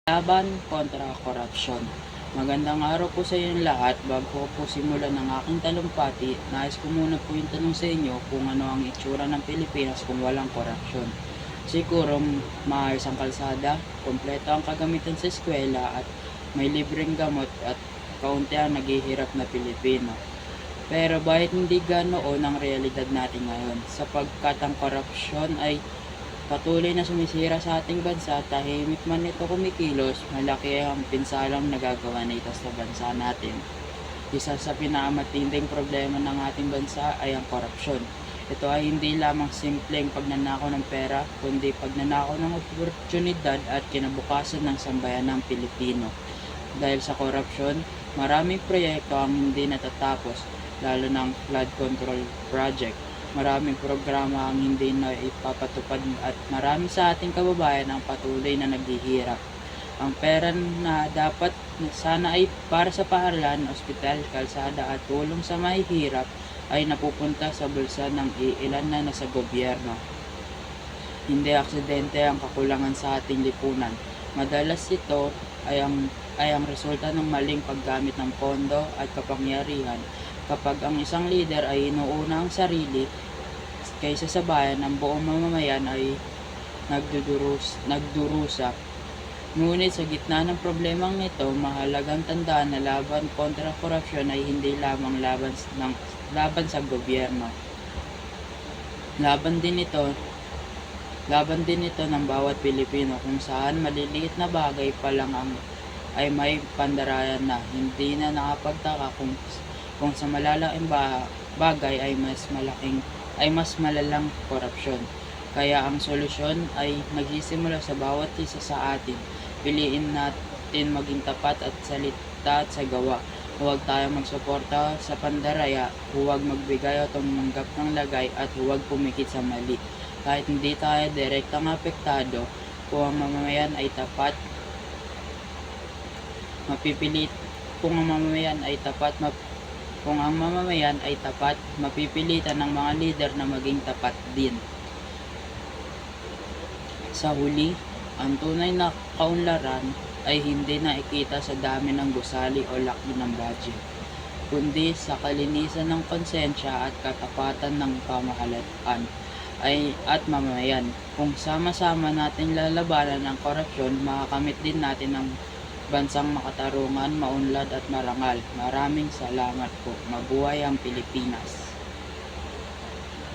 Laban kontra korupsyon. Magandang araw po sa inyong lahat. Bago ko po simulan ng aking talumpati, nais ko muna po yung tanong sa inyo kung ano ang itsura ng Pilipinas kung walang korupsyon. Siguro maayos ang kalsada, kompleto ang kagamitan sa eskwela at may libreng gamot at kaunti ang naghihirap na Pilipino. Pero bakit hindi ganoon ang realidad natin ngayon? Sapagkat ang korupsyon ay patuloy na sumisira sa ating bansa, tahimik man ito kumikilos, malaki ang pinsalang nagagawa nito sa bansa natin. Isa sa pinakamatinding problema ng ating bansa ay ang korupsyon. Ito ay hindi lamang simpleng pagnanakaw ng pera, kundi pagnanakaw ng oportunidad at kinabukasan ng sambayanang Pilipino. Dahil sa korupsyon, maraming proyekto ang hindi natatapos, lalo ng flood control project. Maraming programa ang hindi na ipapatupad at marami sa ating kababayan ang patuloy na naghihirap. Ang pera na dapat sana ay para sa paaralan, ospital, kalsada at tulong sa mahihirap ay napupunta sa bulsa ng iilan na nasa gobyerno. Hindi aksidente ang kakulangan sa ating lipunan. Madalas ito ay ang resulta ng maling paggamit ng pondo at kapangyarihan. Kapag ang isang leader ay inuuna ang sarili kaysa sa bayan, ang buong mamamayan ay nagdurusa. Ngunit sa gitna ng problemang ito, mahalagang tandaan na laban kontra korupsyon ay hindi lamang laban sa gobyerno. Laban din ito ng bawat Pilipino, kung saan maliliit na bagay pa lang ay may pandarayan na. Hindi na nakapagtaka kung sa malalaking bagay ay mas malalang korupsyon. Kaya ang solusyon ay nagsisimula sa bawat isa sa atin. Piliin natin maging tapat at salita at sa gawa. Huwag tayong magsuporta sa pandaraya, huwag magbigay o tumanggap ng lagay at huwag pumikit sa mali. Kahit hindi tayo direktang apektado, kung ang mamamayan ay tapat, mapipilitan ng mga lider na maging tapat din. Sa huli, ang tunay na kaunlaran ay hindi nakikita sa dami ng gusali o laki ng budget, kundi sa kalinisan ng konsensya at katapatan ng pamahalaan at mamamayan. Kung sama-sama natin lalabanan ang korupsyon, makakamit din natin ang bansang makatarungan, maunlad at marangal. Maraming salamat po. Mabuhay ang Pilipinas!